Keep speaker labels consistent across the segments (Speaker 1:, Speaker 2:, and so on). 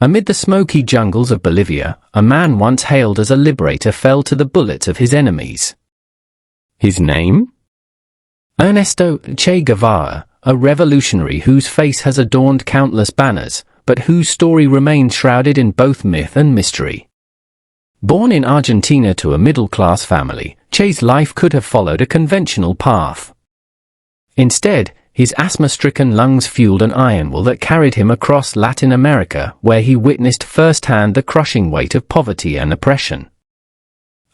Speaker 1: Amid the smoky jungles of Bolivia, a man once hailed as a liberator fell to the bullets of his enemies. His name? Ernesto Che Guevara, a revolutionary whose face has adorned countless banners, but whose story remains shrouded in both myth and mystery. Born in Argentina to a middle-class family, Che's life could have followed a conventional path. Instead, his asthma-stricken lungs fueled an iron will that carried him across Latin America, where he witnessed firsthand the crushing weight of poverty and oppression.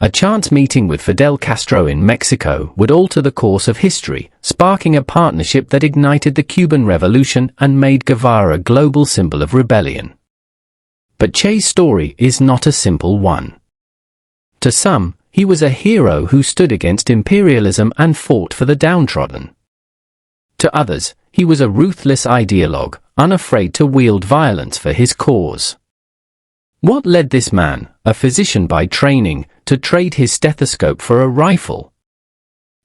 Speaker 1: A chance meeting with Fidel Castro in Mexico would alter the course of history, sparking a partnership that ignited the Cuban Revolution and made Guevara a global symbol of rebellion. But Che's story is not a simple one. To some, he was a hero who stood against imperialism and fought for the downtrodden. To others, he was a ruthless ideologue, unafraid to wield violence for his cause. What led this man, a physician by training, to trade his stethoscope for a rifle?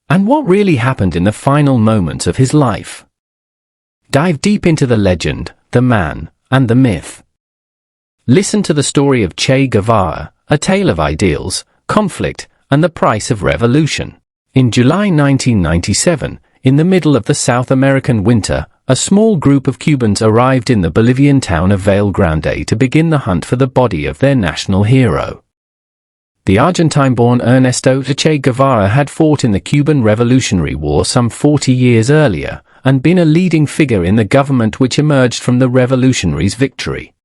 Speaker 1: And what really happened in the final moments of his life? Dive deep into the legend, the man, and the myth. Listen to the story of Che Guevara, a tale of ideals, conflict, and the price of revolution. In July 1997, in the middle of the South American winter, a small group of Cubans arrived in the Bolivian town of Valle Grande to begin the hunt for the body of their national hero. The Argentine-born Ernesto Che Guevara had fought in the Cuban Revolutionary War some 40 years earlier, and been a leading figure in the government which emerged from the revolutionaries' victory.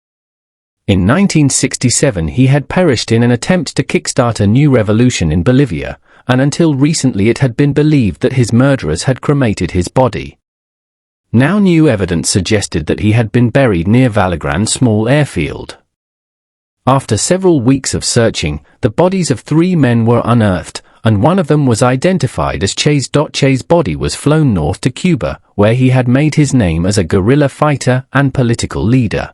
Speaker 1: In 1967 he had perished in an attempt to kickstart a new revolution in Bolivia, and until recently it had been believed that his murderers had cremated his body. Now new evidence suggested that he had been buried near Vallegrande Small Airfield. After several weeks of searching, the bodies of 3 men were unearthed, and one of them was identified as Che's. Che's body was flown north to Cuba, where he had made his name as a guerrilla fighter and political leader.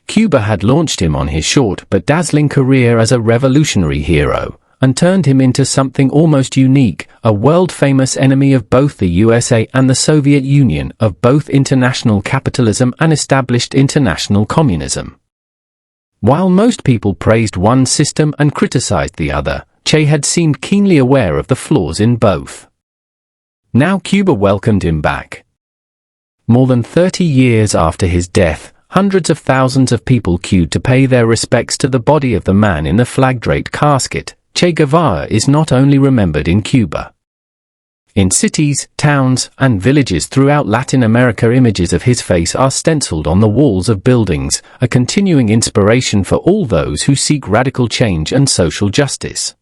Speaker 1: Cuba had launched him on his short but dazzling career as a revolutionary hero, and turned him into something almost unique, a world-famous enemy of both the USA and the Soviet Union, of both international capitalism and established international communism. While most people praised one system and criticized the other, Che had seemed keenly aware of the flaws in both. Now Cuba welcomed him back. More than 30 years after his death, hundreds of thousands of people queued to pay their respects to the body of the man in the flag-draped casket. Che Guevara is not only remembered in Cuba. In cities, towns, and villages throughout Latin America, images of his face are stenciled on the walls of buildings, a continuing inspiration for all those who seek radical change and social justice.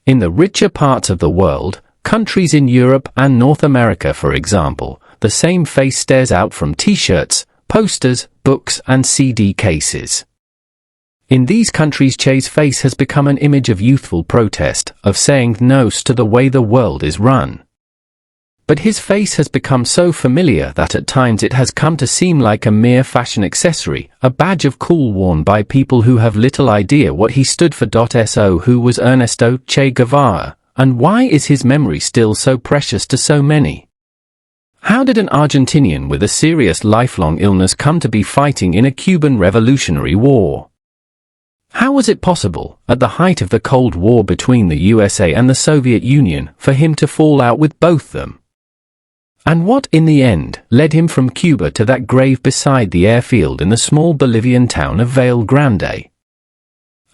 Speaker 1: In the richer parts of the world, countries in Europe and North America for example, the same face stares out from t-shirts, posters, books, and CD cases. In these countries, Che's face has become an image of youthful protest, of saying no to the way the world is run. But his face has become so familiar that at times it has come to seem like a mere fashion accessory, a badge of cool worn by people who have little idea what he stood for. So who was Ernesto Che Guevara, and why is his memory still so precious to so many? How did an Argentinian with a serious lifelong illness come to be fighting in a Cuban Revolutionary War? How was it possible, at the height of the Cold War between the USA and the Soviet Union, for him to fall out with both them? And what, in the end, led him from Cuba to that grave beside the airfield in the small Bolivian town of Valle Grande?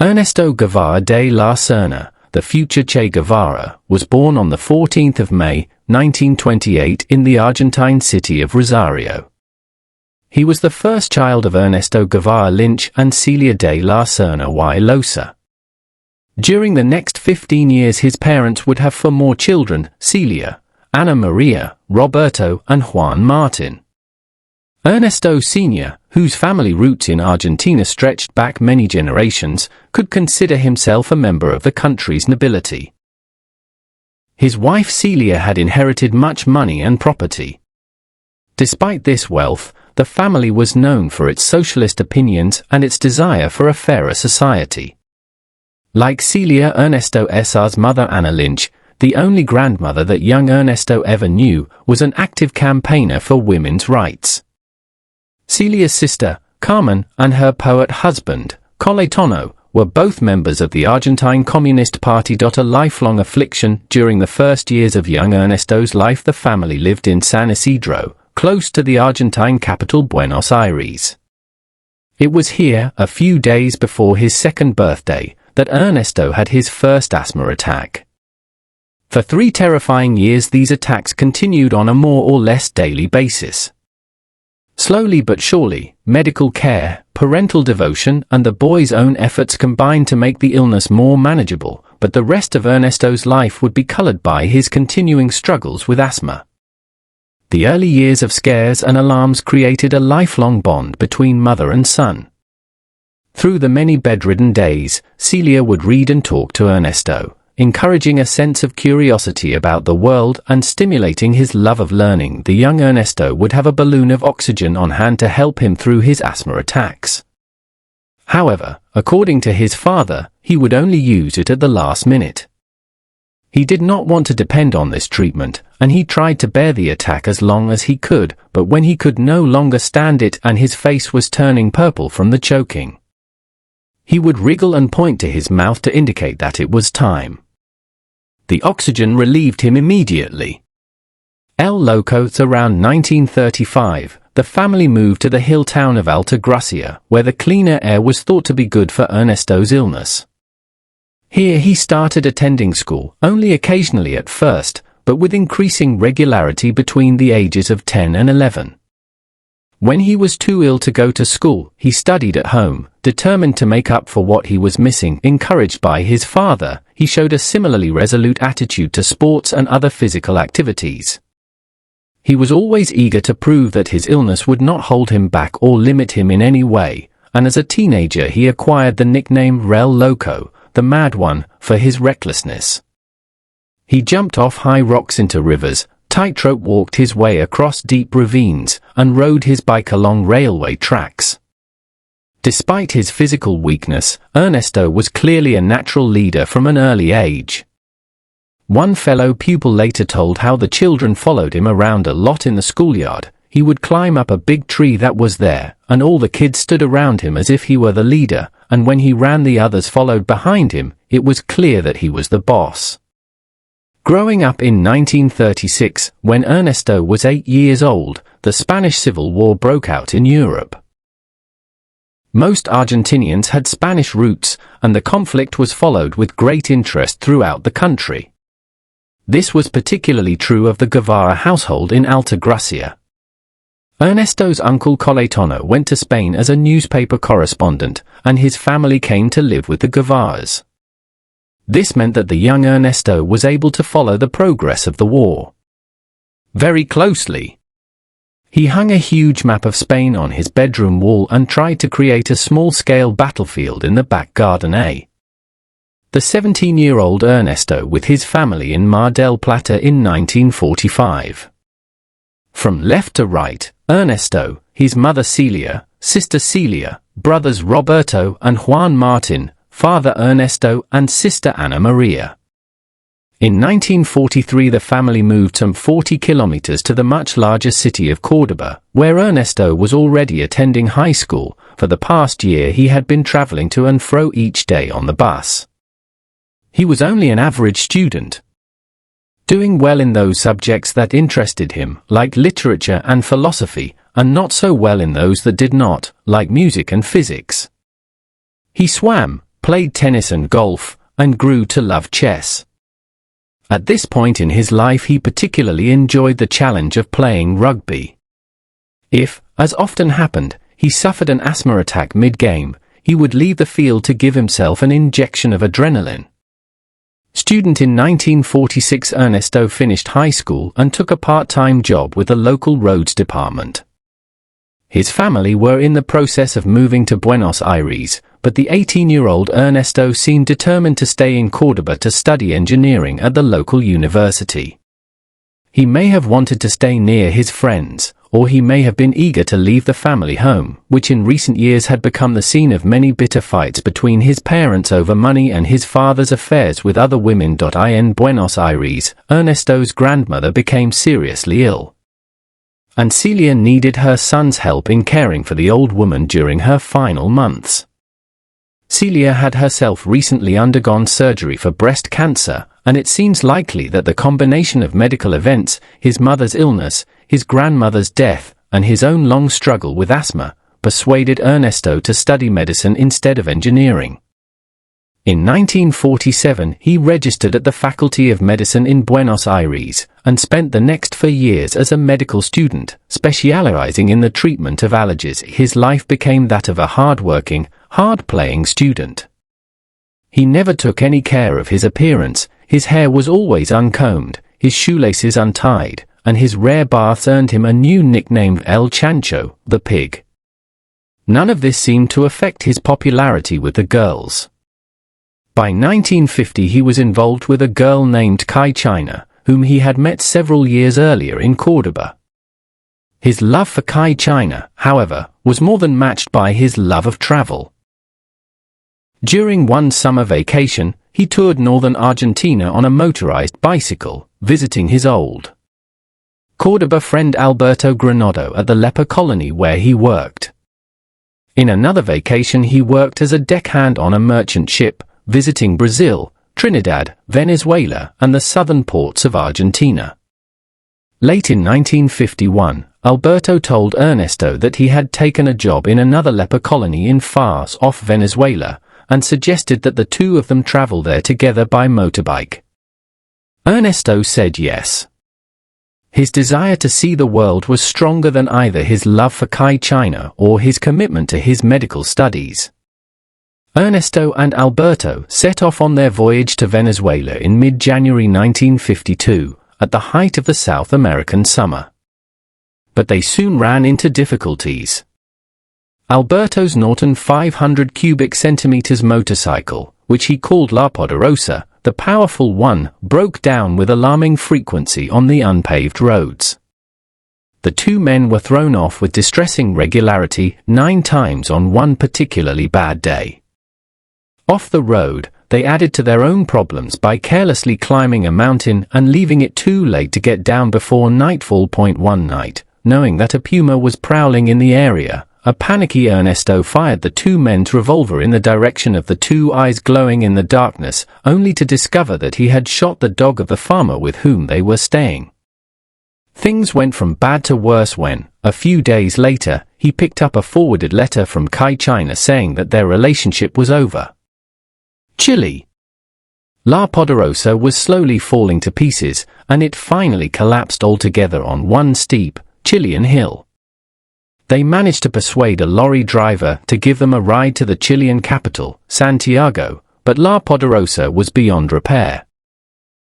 Speaker 1: Ernesto Guevara de la Serna, the future Che Guevara, was born on the 14th of May, 1928 in the Argentine city of Rosario. He was the first child of Ernesto Guevara Lynch and Celia de la Serna y Losa. During the next 15 years his parents would have 4 more children: Celia, Ana Maria, Roberto, and Juan Martin. Ernesto Sr., whose family roots in Argentina stretched back many generations, could consider himself a member of the country's nobility. His wife Celia had inherited much money and property. Despite this wealth, the family was known for its socialist opinions and its desire for a fairer society. Like Celia, Ernesto S.R.'s mother Anna Lynch, the only grandmother that young Ernesto ever knew, was an active campaigner for women's rights. Celia's sister, Carmen, and her poet husband, Coletano, were both members of the Argentine Communist Party. A lifelong affliction. During the first years of young Ernesto's life, the family lived in San Isidro, close to the Argentine capital Buenos Aires. It was here, a few days before his second birthday, that Ernesto had his first asthma attack. For 3 terrifying years these attacks continued on a more or less daily basis. Slowly but surely, medical care, parental devotion, and the boy's own efforts combined to make the illness more manageable, but the rest of Ernesto's life would be colored by his continuing struggles with asthma. The early years of scares and alarms created a lifelong bond between mother and son. Through the many bedridden days, Celia would read and talk to Ernesto, encouraging a sense of curiosity about the world and stimulating his love of learning. The young Ernesto would have a balloon of oxygen on hand to help him through his asthma attacks. However, according to his father, he would only use it at the last minute. He did not want to depend on this treatment, and he tried to bear the attack as long as he could, but when he could no longer stand it and his face was turning purple from the choking, he would wriggle and point to his mouth to indicate that it was time. The oxygen relieved him immediately. El Loco. Around 1935, the family moved to the hill town of Alta Gracia, where the cleaner air was thought to be good for Ernesto's illness. Here he started attending school, only occasionally at first, but with increasing regularity between the ages of 10 and 11. When he was too ill to go to school, he studied at home, determined to make up for what he was missing. Encouraged by his father, he showed a similarly resolute attitude to sports and other physical activities. He was always eager to prove that his illness would not hold him back or limit him in any way, and as a teenager he acquired the nickname Rel Loco, the Mad One, for his recklessness. He jumped off high rocks into rivers, tightrope walked his way across deep ravines, and rode his bike along railway tracks. Despite his physical weakness, Ernesto was clearly a natural leader from an early age. One fellow pupil later told how the children followed him around a lot in the schoolyard. He would climb up a big tree that was there, and all the kids stood around him as if he were the leader, and when he ran the others followed behind him. It was clear that he was the boss. Growing up in 1936, when Ernesto was 8 years old, the Spanish Civil War broke out in Europe. Most Argentinians had Spanish roots, and the conflict was followed with great interest throughout the country. This was particularly true of the Guevara household in Alta Gracia. Ernesto's uncle Coletano went to Spain as a newspaper correspondent, and his family came to live with the Guevaras. This meant that the young Ernesto was able to follow the progress of the war very closely. He hung a huge map of Spain on his bedroom wall and tried to create a small-scale battlefield in the back garden. The 17-year-old Ernesto with his family in Mar del Plata in 1945. From left to right, Ernesto, his mother Celia, sister Celia, brothers Roberto and Juan Martin, father Ernesto, and sister Ana Maria. In 1943 the family moved some 40 kilometers to the much larger city of Córdoba, where Ernesto was already attending high school. For the past year he had been traveling to and fro each day on the bus. He was only an average student, doing well in those subjects that interested him, like literature and philosophy, and not so well in those that did not, like music and physics. He swam, played tennis and golf, and grew to love chess. At this point in his life he particularly enjoyed the challenge of playing rugby. If, as often happened, he suffered an asthma attack mid-game, he would leave the field to give himself an injection of adrenaline. Student in 1946, Ernesto finished high school and took a part-time job with the local roads department. His family were in the process of moving to Buenos Aires, but the 18-year-old Ernesto seemed determined to stay in Córdoba to study engineering at the local university. He may have wanted to stay near his friends, or he may have been eager to leave the family home, which in recent years had become the scene of many bitter fights between his parents over money and his father's affairs with other women. In Buenos Aires, Ernesto's grandmother became seriously ill. and Celia needed her son's help in caring for the old woman during her final months. Celia had herself recently undergone surgery for breast cancer, and it seems likely that the combination of medical events, his mother's illness, his grandmother's death, and his own long struggle with asthma, persuaded Ernesto to study medicine instead of engineering. In 1947, he registered at the Faculty of Medicine in Buenos Aires, and spent the next 4 years as a medical student, specializing in the treatment of allergies. His life became that of a hard-working, hard-playing student. He never took any care of his appearance, his hair was always uncombed, his shoelaces untied, and his rare baths earned him a new nickname, El Chancho, the pig. None of this seemed to affect his popularity with the girls. By 1950 he was involved with a girl named Kai China, whom he had met several years earlier in Cordoba. His love for Kai China, however, was more than matched by his love of travel. During one summer vacation, he toured northern Argentina on a motorized bicycle, visiting his old Cordoba friend Alberto Granado at the leper colony where he worked. In another vacation he worked as a deckhand on a merchant ship, visiting Brazil, Trinidad, Venezuela, and the southern ports of Argentina. Late in 1951, Alberto told Ernesto that he had taken a job in another leper colony in far-off Venezuela, and suggested that the two of them travel there together by motorbike. Ernesto said yes. His desire to see the world was stronger than either his love for Kai China or his commitment to his medical studies. Ernesto and Alberto set off on their voyage to Venezuela in mid-January 1952, at the height of the South American summer. But they soon ran into difficulties. Alberto's Norton 500 cubic centimeters motorcycle, which he called La Poderosa, the powerful one, broke down with alarming frequency on the unpaved roads. The two men were thrown off with distressing regularity 9 times on one particularly bad day. Off the road, they added to their own problems by carelessly climbing a mountain and leaving it too late to get down before nightfall. One night, knowing that a puma was prowling in the area, a panicky Ernesto fired the two men's revolver in the direction of the two eyes glowing in the darkness, only to discover that he had shot the dog of the farmer with whom they were staying. Things went from bad to worse when, a few days later, he picked up a forwarded letter from Kai China saying that their relationship was over. Chile. La Poderosa was slowly falling to pieces, and it finally collapsed altogether on one steep, Chilean hill. They managed to persuade a lorry driver to give them a ride to the Chilean capital, Santiago, but La Poderosa was beyond repair.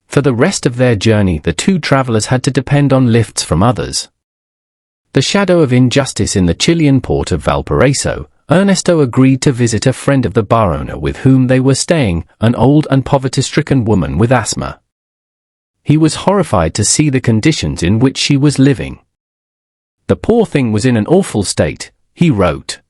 Speaker 1: For the rest of their journey, the two travelers had to depend on lifts from others. The shadow of injustice in the Chilean port of Valparaiso, Ernesto agreed to visit a friend of the bar owner with whom they were staying, an old and poverty-stricken woman with asthma. He was horrified to see the conditions in which she was living. The poor thing was in an awful state, he wrote.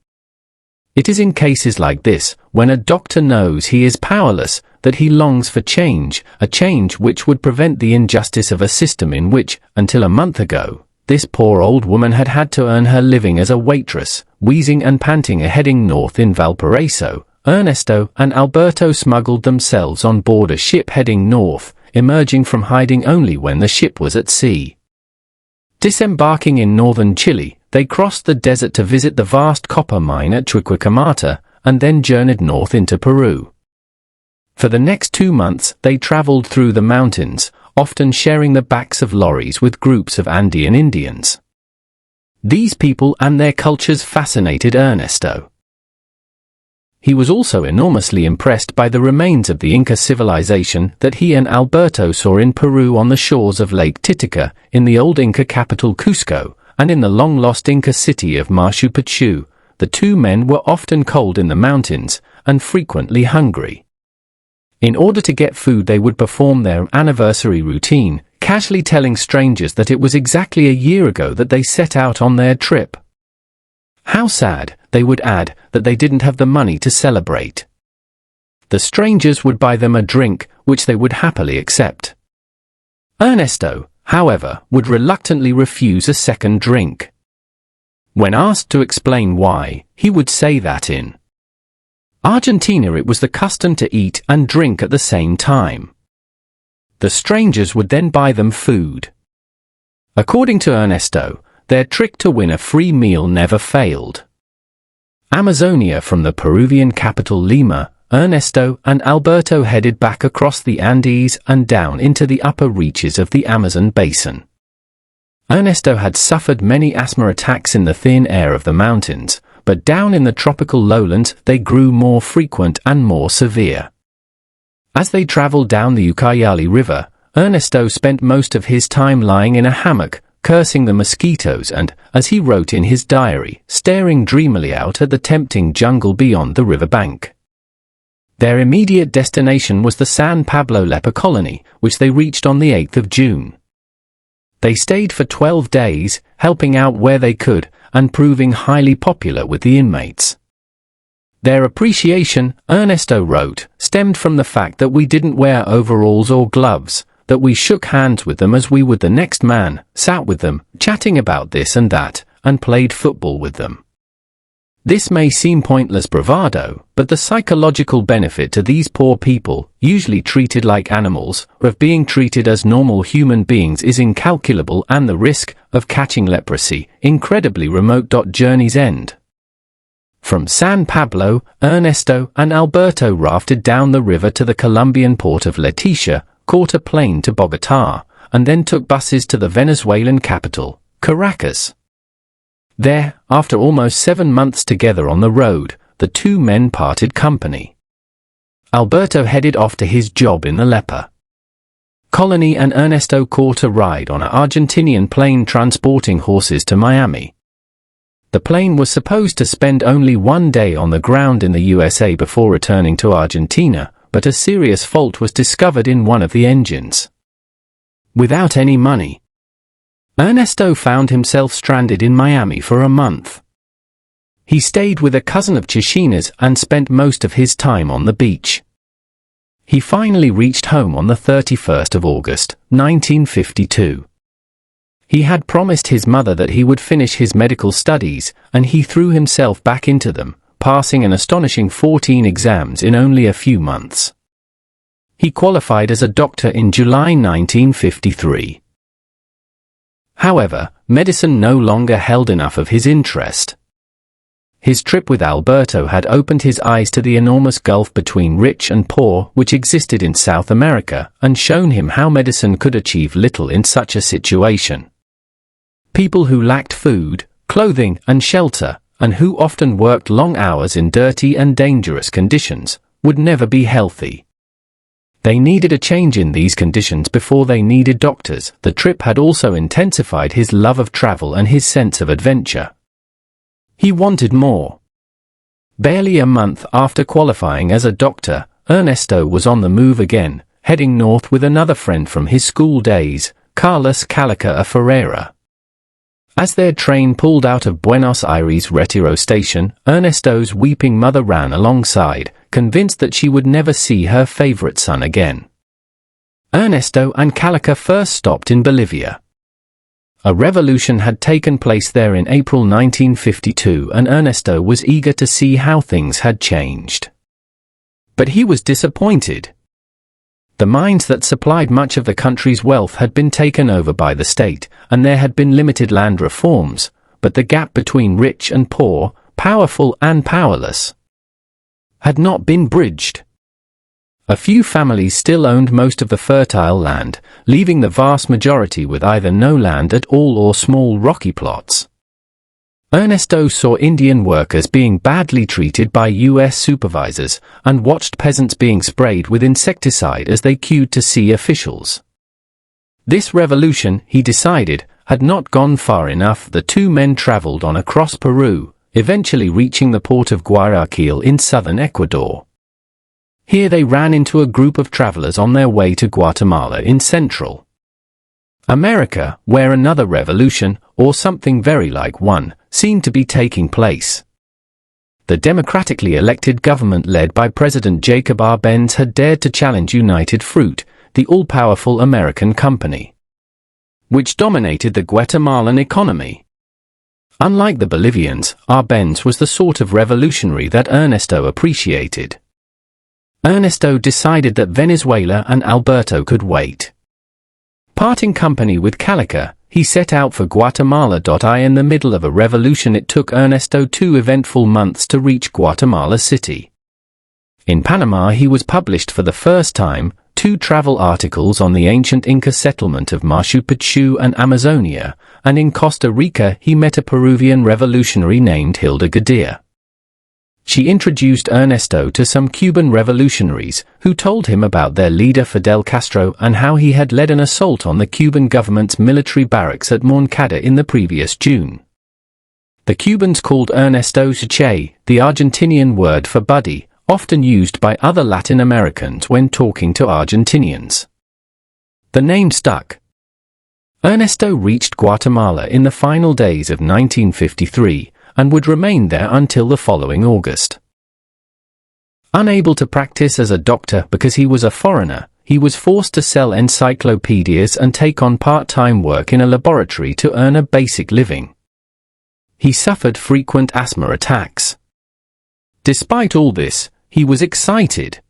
Speaker 1: It is in cases like this, when a doctor knows he is powerless, that he longs for change, a change which would prevent the injustice of a system in which, until a month ago, this poor old woman had had to earn her living as a waitress. Wheezing and panting heading north in Valparaiso, Ernesto and Alberto smuggled themselves on board a ship heading north, emerging from hiding only when the ship was at sea. Disembarking in northern Chile, they crossed the desert to visit the vast copper mine at Chuquicamata, and then journeyed north into Peru. For the next 2 months, they traveled through the mountains, often sharing the backs of lorries with groups of Andean Indians. These people and their cultures fascinated Ernesto. He was also enormously impressed by the remains of the Inca civilization that he and Alberto saw in Peru on the shores of Lake Titicaca, in the old Inca capital Cusco, and in the long-lost Inca city of Machu Picchu. The two men were often cold in the mountains, and frequently hungry. In order to get food, they would perform their anniversary routine, casually telling strangers that it was exactly a year ago that they set out on their trip. How sad, they would add, that they didn't have the money to celebrate. The strangers would buy them a drink, which they would happily accept. Ernesto, however, would reluctantly refuse a second drink. When asked to explain why, he would say that in Argentina it was the custom to eat and drink at the same time. The strangers would then buy them food. According to Ernesto, their trick to win a free meal never failed. Amazonia from the Peruvian capital Lima, Ernesto and Alberto headed back across the Andes and down into the upper reaches of the Amazon basin. Ernesto had suffered many asthma attacks in the thin air of the mountains, but down in the tropical lowlands they grew more frequent and more severe. As they traveled down the Ucayali River, Ernesto spent most of his time lying in a hammock, cursing the mosquitoes and, as he wrote in his diary, staring dreamily out at the tempting jungle beyond the riverbank. Their immediate destination was the San Pablo leper colony, which they reached on the 8th of June. They stayed for 12 days, helping out where they could, and proving highly popular with the inmates. Their appreciation, Ernesto wrote, stemmed from the fact that we didn't wear overalls or gloves, that we shook hands with them as we would the next man, sat with them, chatting about this and that, and played football with them. This may seem pointless bravado, but the psychological benefit to these poor people, usually treated like animals, of being treated as normal human beings is incalculable, and the risk of catching leprosy, incredibly remote. Journey's end. From San Pablo, Ernesto and Alberto rafted down the river to the Colombian port of Leticia, caught a plane to Bogotá, and then took buses to the Venezuelan capital, Caracas. There, after almost 7 months together on the road, the two men parted company. Alberto headed off to his job in the leper colony and Ernesto caught a ride on an Argentinian plane transporting horses to Miami. The plane was supposed to spend only 1 day on the ground in the USA before returning to Argentina, but a serious fault was discovered in one of the engines. Without any money, Ernesto found himself stranded in Miami for a month. He stayed with a cousin of Chechina's and spent most of his time on the beach. He finally reached home on the 31st of August, 1952. He had promised his mother that he would finish his medical studies, and he threw himself back into them, passing an astonishing 14 exams in only a few months. He qualified as a doctor in July 1953. However, medicine no longer held enough of his interest. His trip with Alberto had opened his eyes to the enormous gulf between rich and poor which existed in South America, and shown him how medicine could achieve little in such a situation. People who lacked food, clothing, and shelter, and who often worked long hours in dirty and dangerous conditions, would never be healthy. They needed a change in these conditions before they needed doctors. The trip had also intensified his love of travel and his sense of adventure. He wanted more. Barely a month after qualifying as a doctor, Ernesto was on the move again, heading north with another friend from his school days, Carlos Calica Ferreira. As their train pulled out of Buenos Aires Retiro station, Ernesto's weeping mother ran alongside, convinced that she would never see her favorite son again. Ernesto and Calica first stopped in Bolivia. A revolution had taken place there in April 1952, and Ernesto was eager to see how things had changed. But he was disappointed. The mines that supplied much of the country's wealth had been taken over by the state, and there had been limited land reforms, but the gap between rich and poor, powerful and powerless, had not been bridged. A few families still owned most of the fertile land, leaving the vast majority with either no land at all or small rocky plots. Ernesto saw Indian workers being badly treated by U.S. supervisors, and watched peasants being sprayed with insecticide as they queued to see officials. This revolution, he decided, had not gone far enough. The two men traveled on across Peru, eventually reaching the port of Guayaquil in southern Ecuador. Here they ran into a group of travelers on their way to Guatemala in Central America, where another revolution, or something very like one, seemed to be taking place. The democratically elected government led by President Jacob Arbenz had dared to challenge United Fruit, the all-powerful American company. which dominated the Guatemalan economy. Unlike the Bolivians, Arbenz was the sort of revolutionary that Ernesto appreciated. Ernesto decided that Venezuela and Alberto could wait. Parting company with Calica, he set out for Guatemala. In the middle of a revolution, it took Ernesto 2 eventful months to reach Guatemala City. In Panama he was published for the first time 2 travel articles on the ancient Inca settlement of Machu Picchu and Amazonia, and in Costa Rica he met a Peruvian revolutionary named Hilda Guerrilla. She introduced Ernesto to some Cuban revolutionaries, who told him about their leader Fidel Castro and how he had led an assault on the Cuban government's military barracks at Moncada in the previous June. The Cubans called Ernesto Che, the Argentinian word for buddy, often used by other Latin Americans when talking to Argentinians. The name stuck. Ernesto reached Guatemala in the final days of 1953, and would remain there until the following August. Unable to practice as a doctor because he was a foreigner, he was forced to sell encyclopedias and take on part-time work in a laboratory to earn a basic living. He suffered frequent asthma attacks. Despite all this, he was excited.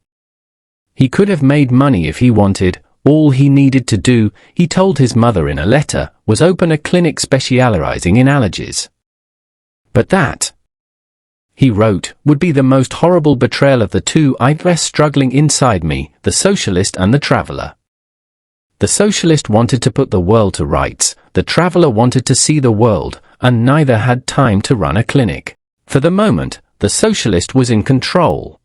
Speaker 1: He could have made money if he wanted. All he needed to do, he told his mother in a letter, was open a clinic specializing in allergies. But that, he wrote, would be the most horrible betrayal of the two ideas struggling inside me, the socialist and the traveler. The socialist wanted to put the world to rights, the traveler wanted to see the world, and neither had time to run a clinic. For the moment, the socialist was in control.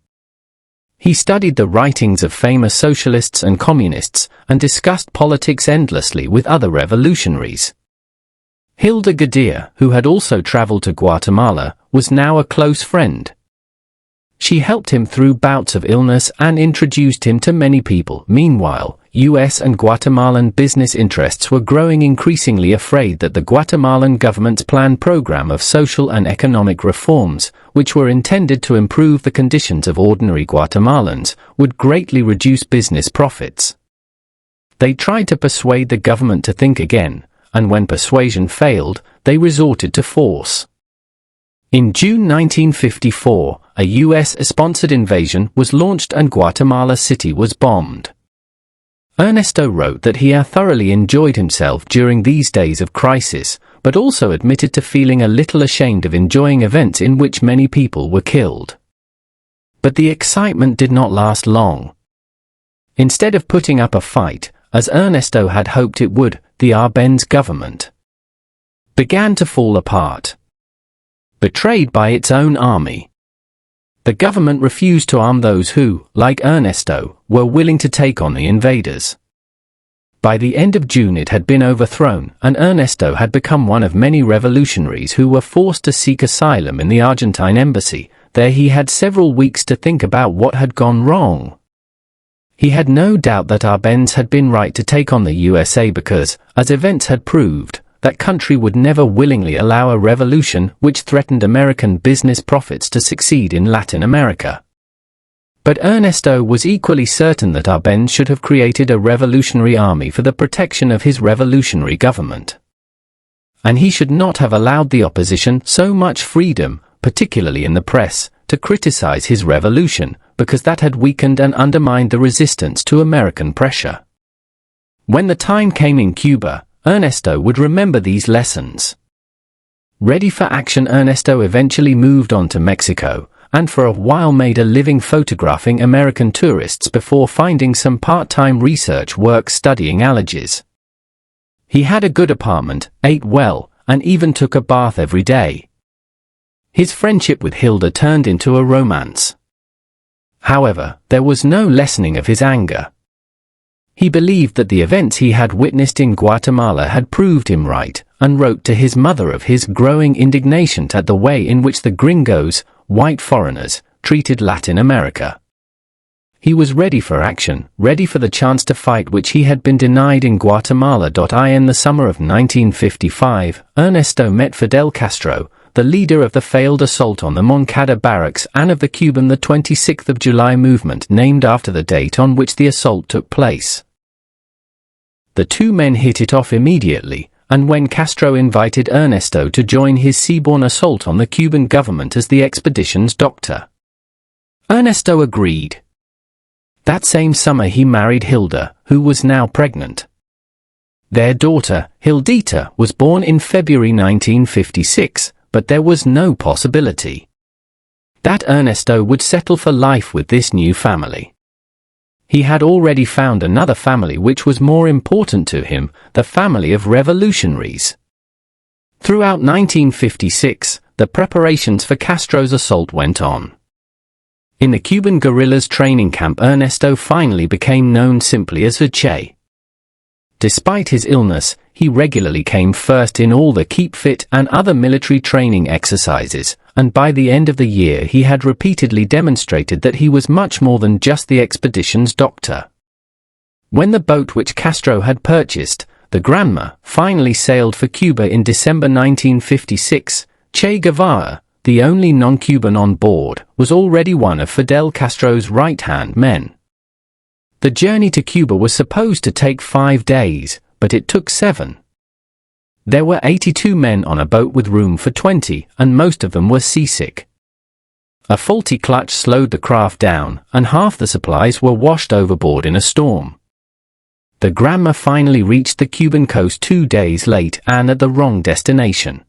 Speaker 1: He studied the writings of famous socialists and communists, and discussed politics endlessly with other revolutionaries. Hilda Guerrilla, who had also traveled to Guatemala, was now a close friend. She helped him through bouts of illness and introduced him to many people. Meanwhile, US and Guatemalan business interests were growing increasingly afraid that the Guatemalan government's planned program of social and economic reforms, which were intended to improve the conditions of ordinary Guatemalans, would greatly reduce business profits. They tried to persuade the government to think again, and when persuasion failed, they resorted to force. In June 1954, a US-sponsored invasion was launched and Guatemala City was bombed. Ernesto wrote that he had thoroughly enjoyed himself during these days of crisis, but also admitted to feeling a little ashamed of enjoying events in which many people were killed. But the excitement did not last long. Instead of putting up a fight, as Ernesto had hoped it would, the Arbenz government began to fall apart. Betrayed by its own army, the government refused to arm those who, like Ernesto, were willing to take on the invaders. By the end of June it had been overthrown, and Ernesto had become one of many revolutionaries who were forced to seek asylum in the Argentine embassy. There he had several weeks to think about what had gone wrong. He had no doubt that Arbenz had been right to take on the USA because, as events had proved, that country would never willingly allow a revolution which threatened American business profits to succeed in Latin America. But Ernesto was equally certain that Arbenz should have created a revolutionary army for the protection of his revolutionary government. And he should not have allowed the opposition so much freedom, particularly in the press, to criticize his revolution, because that had weakened and undermined the resistance to American pressure. When the time came in Cuba, Ernesto would remember these lessons. Ready for action, Ernesto eventually moved on to Mexico, and for a while made a living photographing American tourists before finding some part-time research work studying allergies. He had a good apartment, ate well, and even took a bath every day. His friendship with Hilda turned into a romance. However, there was no lessening of his anger. He believed that the events he had witnessed in Guatemala had proved him right, and wrote to his mother of his growing indignation at the way in which the gringos, white foreigners, treated Latin America. He was ready for action, ready for the chance to fight which he had been denied in Guatemala. In the summer of 1955, Ernesto met Fidel Castro, the leader of the failed assault on the Moncada barracks and of the Cuban 26th of July movement named after the date on which the assault took place. The two men hit it off immediately, and when Castro invited Ernesto to join his seaborne assault on the Cuban government as the expedition's doctor, Ernesto agreed. That same summer he married Hilda, who was now pregnant. Their daughter, Hildita, was born in February 1956, but there was no possibility that Ernesto would settle for life with this new family. He had already found another family which was more important to him, the family of revolutionaries. Throughout 1956, the preparations for Castro's assault went on. In the Cuban guerrillas training camp, Ernesto finally became known simply as Che. Despite his illness, he regularly came first in all the keep fit and other military training exercises, and by the end of the year he had repeatedly demonstrated that he was much more than just the expedition's doctor. When the boat which Castro had purchased, the Granma, finally sailed for Cuba in December 1956, Che Guevara, the only non-Cuban on board, was already one of Fidel Castro's right-hand men. The journey to Cuba was supposed to take 5 days, but it took 7. There were 82 men on a boat with room for 20, and most of them were seasick. A faulty clutch slowed the craft down, and half the supplies were washed overboard in a storm. The Granma finally reached the Cuban coast 2 days late and at the wrong destination.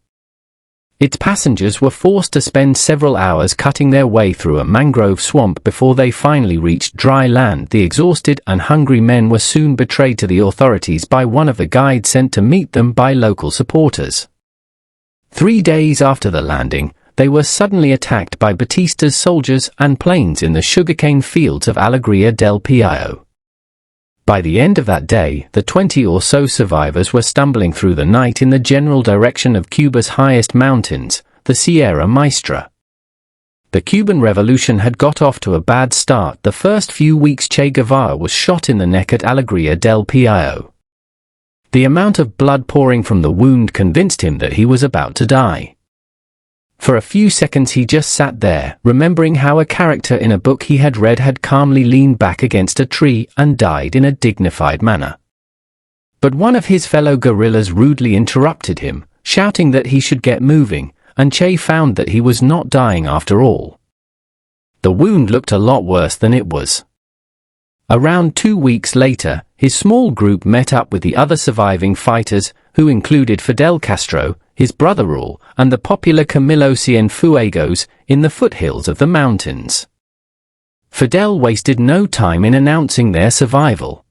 Speaker 1: Its passengers were forced to spend several hours cutting their way through a mangrove swamp before they finally reached dry land. The exhausted and hungry men were soon betrayed to the authorities by one of the guides sent to meet them by local supporters. 3 days after the landing, they were suddenly attacked by Batista's soldiers and planes in the sugarcane fields of Alegria del Pio. By the end of that day, the 20 or so survivors were stumbling through the night in the general direction of Cuba's highest mountains, the Sierra Maestra. The Cuban Revolution had got off to a bad start. The first few weeks Che Guevara was shot in the neck at Alegria del Pio. The amount of blood pouring from the wound convinced him that he was about to die. For a few seconds he just sat there, remembering how a character in a book he had read had calmly leaned back against a tree and died in a dignified manner. But one of his fellow guerrillas rudely interrupted him, shouting that he should get moving, and Che found that he was not dying after all. The wound looked a lot worse than it was. Around 2 weeks later, his small group met up with the other surviving fighters, who included Fidel Castro, his brother Raul, and the popular Camilo Cienfuegos, in the foothills of the mountains. Fidel wasted no time in announcing their survival.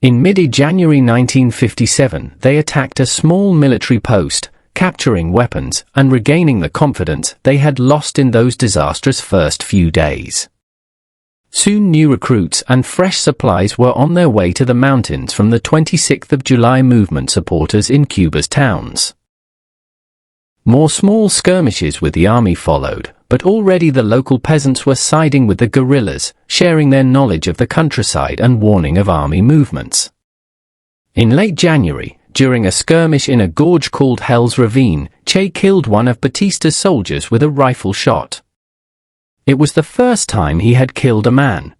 Speaker 1: In mid-January 1957, they attacked a small military post, capturing weapons and regaining the confidence they had lost in those disastrous first few days. Soon new recruits and fresh supplies were on their way to the mountains from the 26th of July movement supporters in Cuba's towns. More small skirmishes with the army followed, but already the local peasants were siding with the guerrillas, sharing their knowledge of the countryside and warning of army movements. In late January, during a skirmish in a gorge called Hell's Ravine, Che killed one of Batista's soldiers with a rifle shot. It was the first time he had killed a man.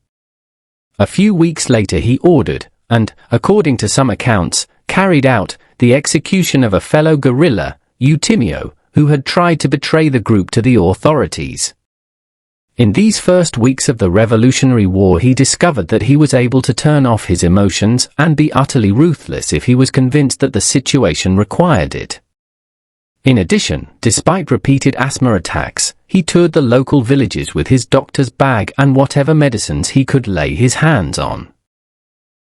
Speaker 1: A few weeks later he ordered, and, according to some accounts, carried out, the execution of a fellow guerrilla, Eutimio, who had tried to betray the group to the authorities. In these first weeks of the Revolutionary War he discovered that he was able to turn off his emotions and be utterly ruthless if he was convinced that the situation required it. In addition, despite repeated asthma attacks, he toured the local villages with his doctor's bag and whatever medicines he could lay his hands on.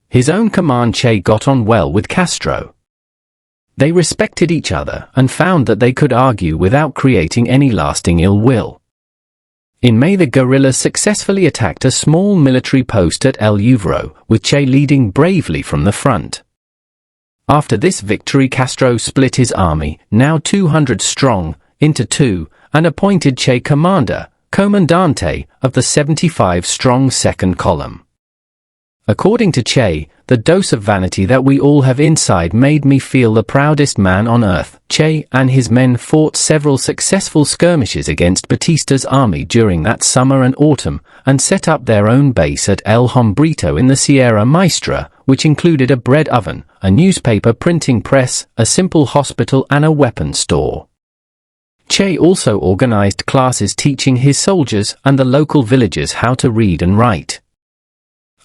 Speaker 1: His own command Che got on well with Castro. They respected each other and found that they could argue without creating any lasting ill will. In May the guerrillas successfully attacked a small military post at El Uvro, with Che leading bravely from the front. After this victory Castro split his army, now 200 strong, into two, and appointed Che commander, comandante, of the 75-strong second column. According to Che, the dose of vanity that we all have inside made me feel the proudest man on earth. Che and his men fought several successful skirmishes against Batista's army during that summer and autumn, and set up their own base at El Hombrito in the Sierra Maestra, which included a bread oven, a newspaper printing press, a simple hospital and a weapons store. Che also organized classes teaching his soldiers and the local villagers how to read and write.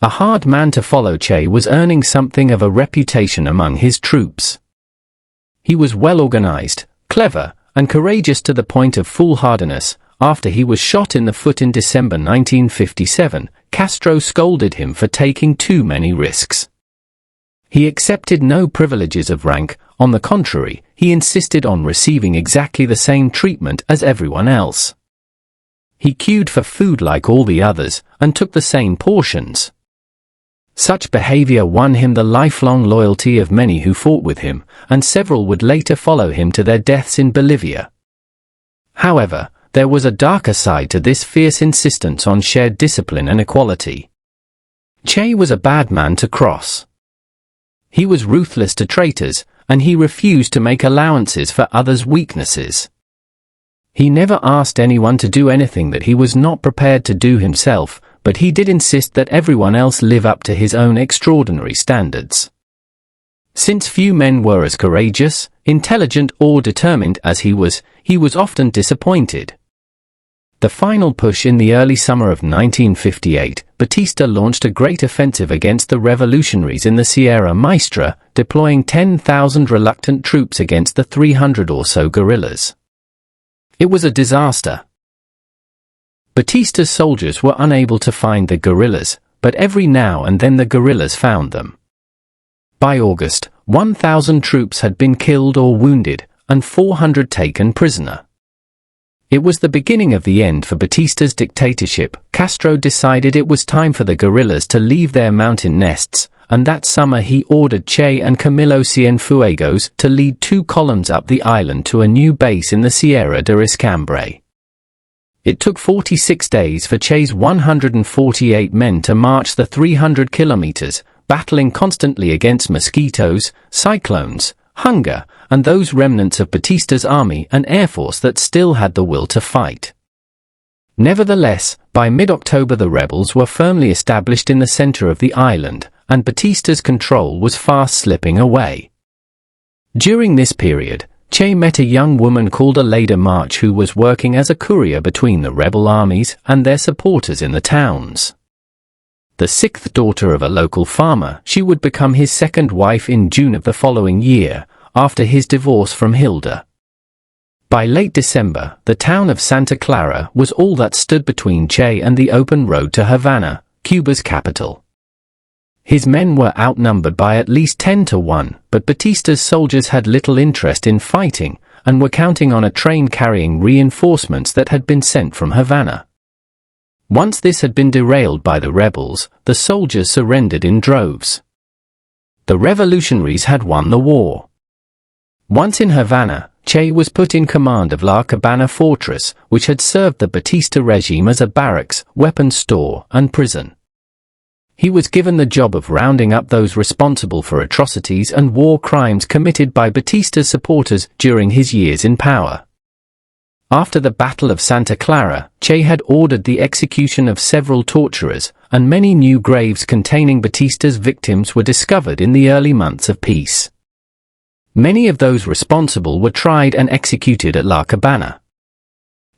Speaker 1: A hard man to follow, Che was earning something of a reputation among his troops. He was well organized, clever, and courageous to the point of foolhardiness. After he was shot in the foot in December 1957, Castro scolded him for taking too many risks. He accepted no privileges of rank. On the contrary, he insisted on receiving exactly the same treatment as everyone else. He queued for food like all the others, and took the same portions. Such behavior won him the lifelong loyalty of many who fought with him, and several would later follow him to their deaths in Bolivia. However, there was a darker side to this fierce insistence on shared discipline and equality. Che was a bad man to cross. He was ruthless to traitors, and he refused to make allowances for others' weaknesses. He never asked anyone to do anything that he was not prepared to do himself, but he did insist that everyone else live up to his own extraordinary standards. Since few men were as courageous, intelligent or determined as he was often disappointed. The final push in the early summer of 1958, Batista launched a great offensive against the revolutionaries in the Sierra Maestra, deploying 10,000 reluctant troops against the 300 or so guerrillas. It was a disaster. Batista's soldiers were unable to find the guerrillas, but every now and then the guerrillas found them. By August, 1,000 troops had been killed or wounded, and 400 taken prisoner. It was the beginning of the end for Batista's dictatorship. Castro decided it was time for the guerrillas to leave their mountain nests, and that summer he ordered Che and Camilo Cienfuegos to lead 2 columns up the island to a new base in the Sierra de Iscambre. It took 46 days for Che's 148 men to march the 300 kilometers, battling constantly against mosquitoes, cyclones, hunger, and those remnants of Batista's army and air force that still had the will to fight. Nevertheless, by mid-October the rebels were firmly established in the center of the island, and Batista's control was fast slipping away. During this period, Che met a young woman called Aleida March who was working as a courier between the rebel armies and their supporters in the towns. The 6th daughter of a local farmer, she would become his second wife in June of the following year, after his divorce from Hilda. By late December, the town of Santa Clara was all that stood between Che and the open road to Havana, Cuba's capital. His men were outnumbered by at least 10 to 1, but Batista's soldiers had little interest in fighting, and were counting on a train carrying reinforcements that had been sent from Havana. Once this had been derailed by the rebels, the soldiers surrendered in droves. The revolutionaries had won the war. Once in Havana, Che was put in command of La Cabana fortress, which had served the Batista regime as a barracks, weapons store, and prison. He was given the job of rounding up those responsible for atrocities and war crimes committed by Batista's supporters during his years in power. After the Battle of Santa Clara, Che had ordered the execution of several torturers, and many new graves containing Batista's victims were discovered in the early months of peace. Many of those responsible were tried and executed at La Cabana.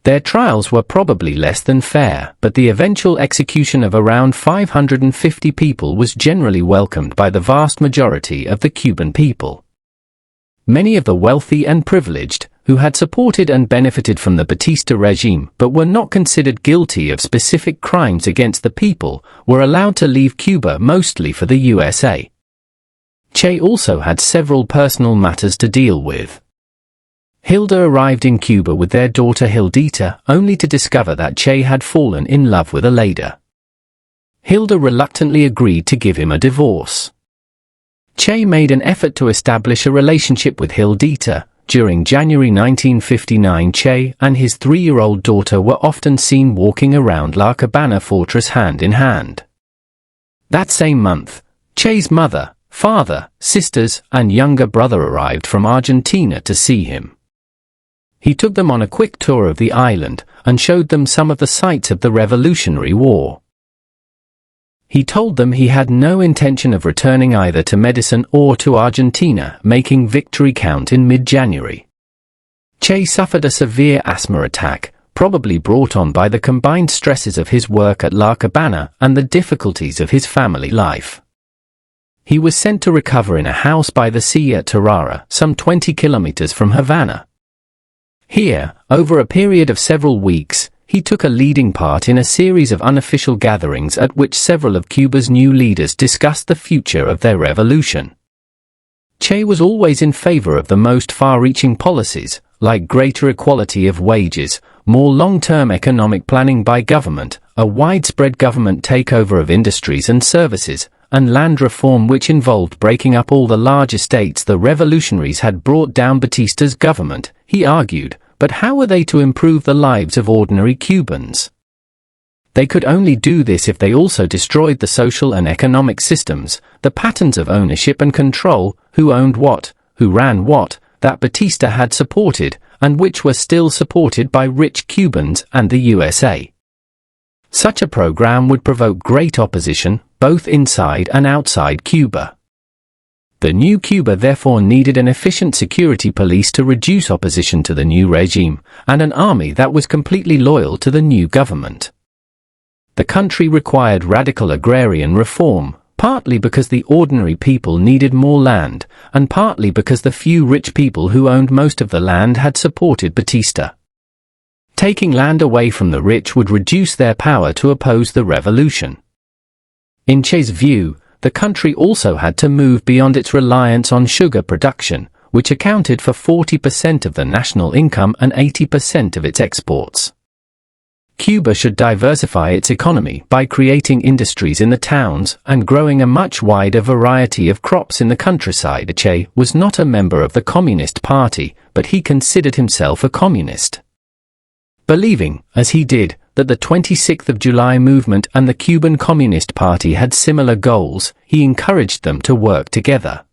Speaker 1: Their trials were probably less than fair, but the eventual execution of around 550 people was generally welcomed by the vast majority of the Cuban people. Many of the wealthy and privileged, who had supported and benefited from the Batista regime but were not considered guilty of specific crimes against the people, were allowed to leave Cuba mostly for the USA. Che also had several personal matters to deal with. Hilda arrived in Cuba with their daughter Hildita, only to discover that Che had fallen in love with Aleida. Hilda reluctantly agreed to give him a divorce. Che made an effort to establish a relationship with Hildita. During January 1959, Che and his 3-year-old daughter were often seen walking around La Cabana fortress hand in hand. That same month, Che's mother, father, sisters, and younger brother arrived from Argentina to see him. He took them on a quick tour of the island and showed them some of the sights of the Revolutionary War. He told them he had no intention of returning either to Medicine or to Argentina, making victory count in mid-January. Che suffered a severe asthma attack, probably brought on by the combined stresses of his work at La Cabana and the difficulties of his family life. He was sent to recover in a house by the sea at Tarara, some 20 kilometers from Havana. Here, over a period of several weeks, he took a leading part in a series of unofficial gatherings at which several of Cuba's new leaders discussed the future of their revolution. Che was always in favor of the most far-reaching policies, like greater equality of wages, more long-term economic planning by government, a widespread government takeover of industries and services, and land reform which involved breaking up all the large estates the revolutionaries had brought down Batista's government, he argued. But how were they to improve the lives of ordinary Cubans? They could only do this if they also destroyed the social and economic systems, the patterns of ownership and control, who owned what, who ran what, that Batista had supported, and which were still supported by rich Cubans and the USA. Such a program would provoke great opposition, both inside and outside Cuba. The new Cuba therefore needed an efficient security police to reduce opposition to the new regime, and an army that was completely loyal to the new government. The country required radical agrarian reform, partly because the ordinary people needed more land, and partly because the few rich people who owned most of the land had supported Batista. Taking land away from the rich would reduce their power to oppose the revolution. In Che's view, the country also had to move beyond its reliance on sugar production, which accounted for 40% of the national income and 80% of its exports. Cuba should diversify its economy by creating industries in the towns and growing a much wider variety of crops in the countryside. Che was not a member of the Communist Party, but he considered himself a communist. Believing, as he did, that the 26th of July movement and the Cuban Communist Party had similar goals, he encouraged them to work together.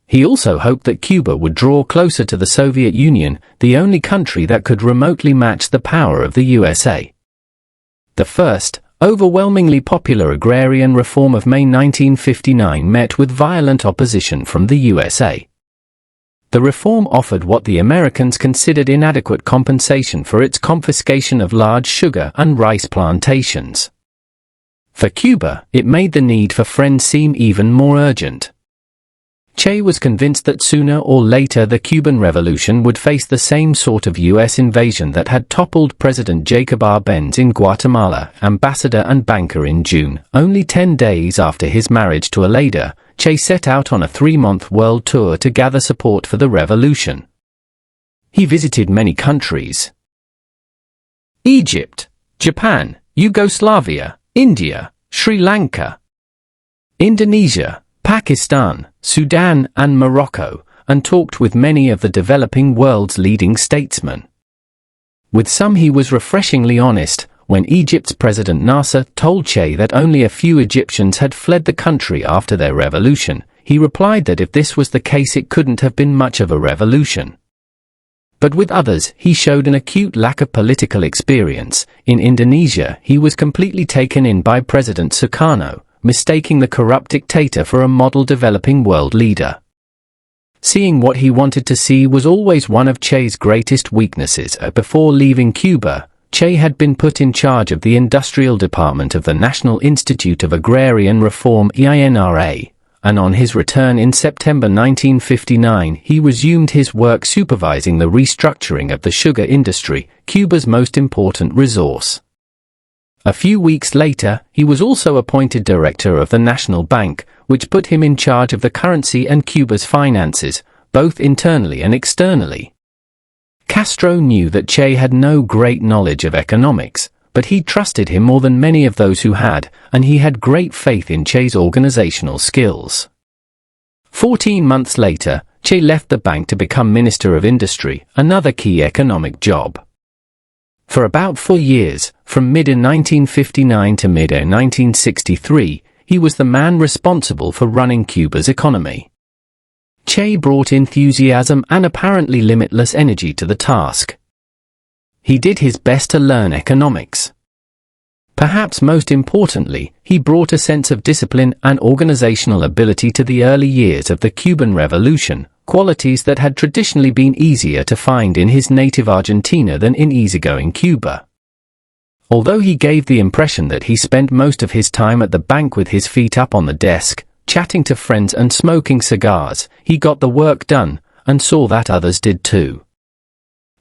Speaker 1: He also hoped that Cuba would draw closer to the Soviet Union, the only country that could remotely match the power of the USA. The first, overwhelmingly popular agrarian reform of May 1959 met with violent opposition from the USA. The reform offered what the Americans considered inadequate compensation for its confiscation of large sugar and rice plantations. For Cuba, it made the need for friends seem even more urgent. Che was convinced that sooner or later the Cuban Revolution would face the same sort of U.S. invasion that had toppled President Jacob Arbenz in Guatemala, ambassador and banker in June. Only 10 days after his marriage to Aleida, Che set out on a 3-month world tour to gather support for the revolution. He visited many countries: Egypt, Japan, Yugoslavia, India, Sri Lanka, Indonesia, Pakistan, Sudan, and Morocco, and talked with many of the developing world's leading statesmen. With some he was refreshingly honest. When Egypt's President Nasser told Che that only a few Egyptians had fled the country after their revolution, he replied that if this was the case it couldn't have been much of a revolution. But with others he showed an acute lack of political experience. In Indonesia he was completely taken in by President Sukarno, mistaking the corrupt dictator for a model developing world leader. Seeing what he wanted to see was always one of Che's greatest weaknesses. Before leaving Cuba, Che had been put in charge of the industrial department of the National Institute of Agrarian Reform (INRA), and on his return in September 1959 he resumed his work supervising the restructuring of the sugar industry, Cuba's most important resource. A few weeks later, he was also appointed director of the National Bank, which put him in charge of the currency and Cuba's finances, both internally and externally. Castro knew that Che had no great knowledge of economics, but he trusted him more than many of those who had, and he had great faith in Che's organizational skills. 14 months later, Che left the bank to become Minister of Industry, another key economic job. For about 4 years, from mid-1959 to mid-1963, he was the man responsible for running Cuba's economy. Che brought enthusiasm and apparently limitless energy to the task. He did his best to learn economics. Perhaps most importantly, he brought a sense of discipline and organizational ability to the early years of the Cuban Revolution, qualities that had traditionally been easier to find in his native Argentina than in easygoing Cuba. Although he gave the impression that he spent most of his time at the bank with his feet up on the desk, chatting to friends and smoking cigars, he got the work done, and saw that others did too.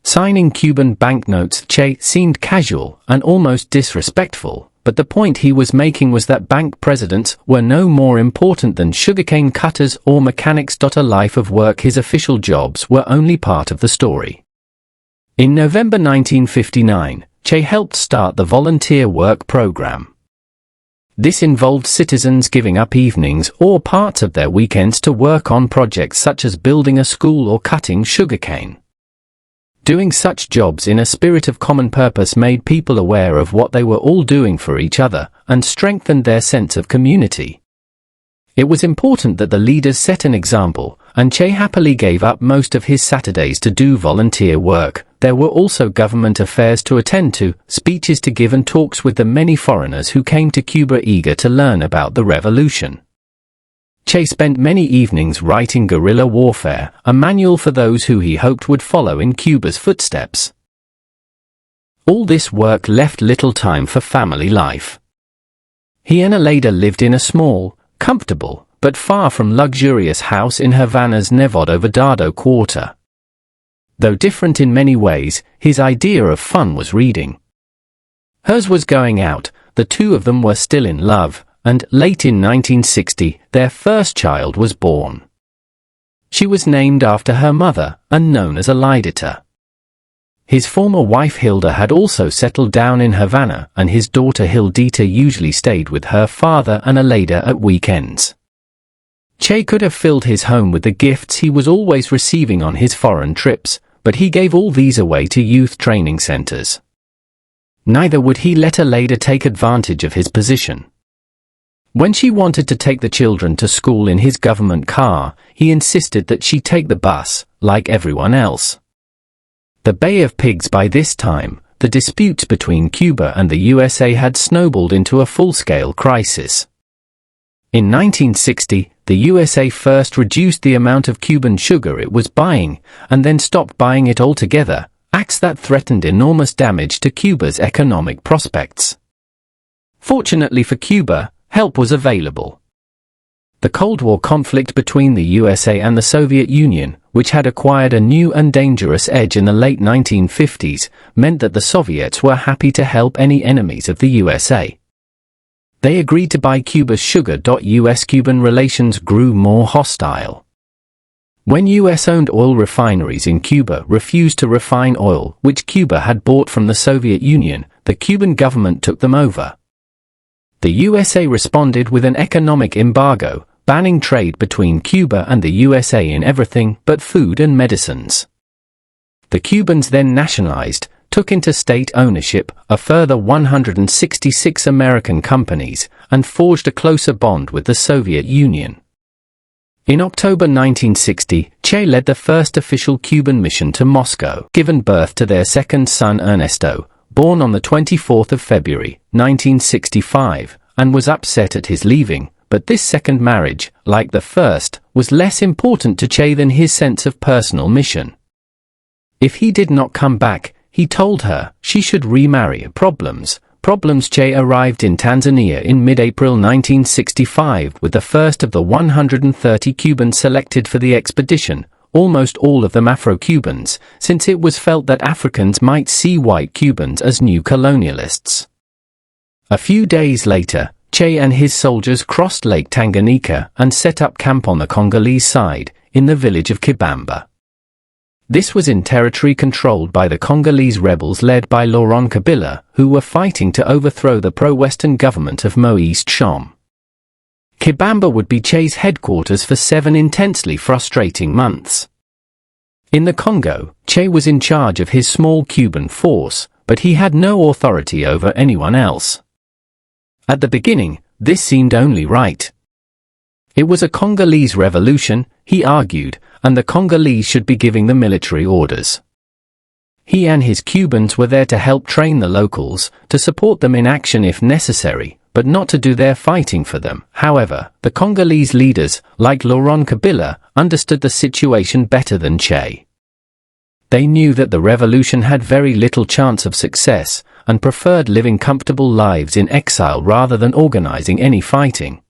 Speaker 1: Signing Cuban banknotes, Che seemed casual and almost disrespectful, but the point he was making was that bank presidents were no more important than sugarcane cutters or mechanics. A life of work. His official jobs were only part of the story. In November 1959, Che helped start the volunteer work program. This involved citizens giving up evenings or parts of their weekends to work on projects such as building a school or cutting sugarcane. Doing such jobs in a spirit of common purpose made people aware of what they were all doing for each other, and strengthened their sense of community. It was important that the leaders set an example, and Che happily gave up most of his Saturdays to do volunteer work. There were also government affairs to attend to, speeches to give and talks with the many foreigners who came to Cuba eager to learn about the revolution. Che spent many evenings writing Guerrilla Warfare, a manual for those who he hoped would follow in Cuba's footsteps. All this work left little time for family life. He and Aleida lived in a small, comfortable, but far from luxurious house in Havana's Nevado Vedado quarter. Though different in many ways, his idea of fun was reading. Hers was going out. The two of them were still in love, and, late in 1960, their first child was born. She was named after her mother, and known as Aleidita. His former wife Hilda had also settled down in Havana, and his daughter Hildita usually stayed with her father and Aleida at weekends. Che could have filled his home with the gifts he was always receiving on his foreign trips, but he gave all these away to youth training centers. Neither would he let Aleida take advantage of his position. When she wanted to take the children to school in his government car, he insisted that she take the bus, like everyone else. The Bay of Pigs. By this time, the disputes between Cuba and the USA had snowballed into a full-scale crisis. In 1960, the USA first reduced the amount of Cuban sugar it was buying, and then stopped buying it altogether, acts that threatened enormous damage to Cuba's economic prospects. Fortunately for Cuba, help was available. The Cold War conflict between the USA and the Soviet Union, which had acquired a new and dangerous edge in the late 1950s, meant that the Soviets were happy to help any enemies of the USA. They agreed to buy Cuba's sugar. US-Cuban relations grew more hostile. When US-owned oil refineries in Cuba refused to refine oil which Cuba had bought from the Soviet Union, the Cuban government took them over. The USA responded with an economic embargo, banning trade between Cuba and the USA in everything but food and medicines. The Cubans then nationalized, took into state ownership a further 166 American companies, and forged a closer bond with the Soviet Union. In October 1960, Che led the first official Cuban mission to Moscow, given birth to their second son Ernesto, born on the 24th of February, 1965, and was upset at his leaving, but this second marriage, like the first, was less important to Che than his sense of personal mission. If he did not come back, he told her, she should remarry. Problems. Che arrived in Tanzania in mid-April 1965 with the first of the 130 Cubans selected for the expedition, almost all of them Afro-Cubans, since it was felt that Africans might see white Cubans as new colonialists. A few days later, Che and his soldiers crossed Lake Tanganyika and set up camp on the Congolese side, in the village of Kibamba. This was in territory controlled by the Congolese rebels led by Laurent Kabila, who were fighting to overthrow the pro-Western government of Moise Tshom. Kibamba would be Che's headquarters for 7 intensely frustrating months. In the Congo, Che was in charge of his small Cuban force, but he had no authority over anyone else. At the beginning, this seemed only right. It was a Congolese revolution, he argued, and the Congolese should be giving the military orders. He and his Cubans were there to help train the locals, to support them in action if necessary, but not to do their fighting for them. However, the Congolese leaders, like Laurent Kabila, understood the situation better than Che. They knew that the revolution had very little chance of success, and preferred living comfortable lives in exile rather than organizing any fighting.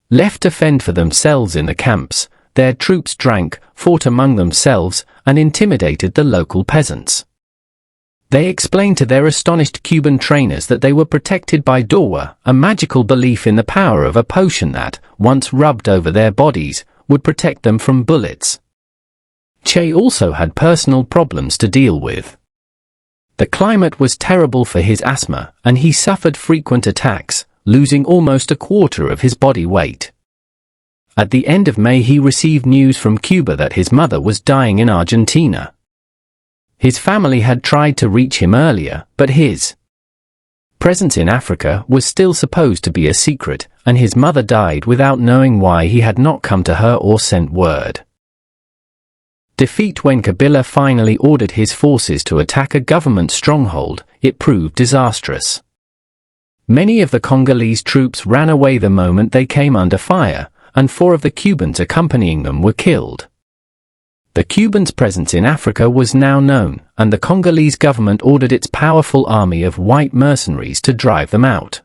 Speaker 1: Left to fend for themselves in the camps, their troops drank, fought among themselves, and intimidated the local peasants. They explained to their astonished Cuban trainers that they were protected by dawa, a magical belief in the power of a potion that, once rubbed over their bodies, would protect them from bullets. Che also had personal problems to deal with. The climate was terrible for his asthma, and he suffered frequent attacks, losing almost a quarter of his body weight. At the end of May he received news from Cuba that his mother was dying in Argentina. His family had tried to reach him earlier, but his presence in Africa was still supposed to be a secret, and his mother died without knowing why he had not come to her or sent word. Defeat. When Kabila finally ordered his forces to attack a government stronghold, it proved disastrous. Many of the Congolese troops ran away the moment they came under fire, and 4 of the Cubans accompanying them were killed. The Cubans' presence in Africa was now known, and the Congolese government ordered its powerful army of white mercenaries to drive them out.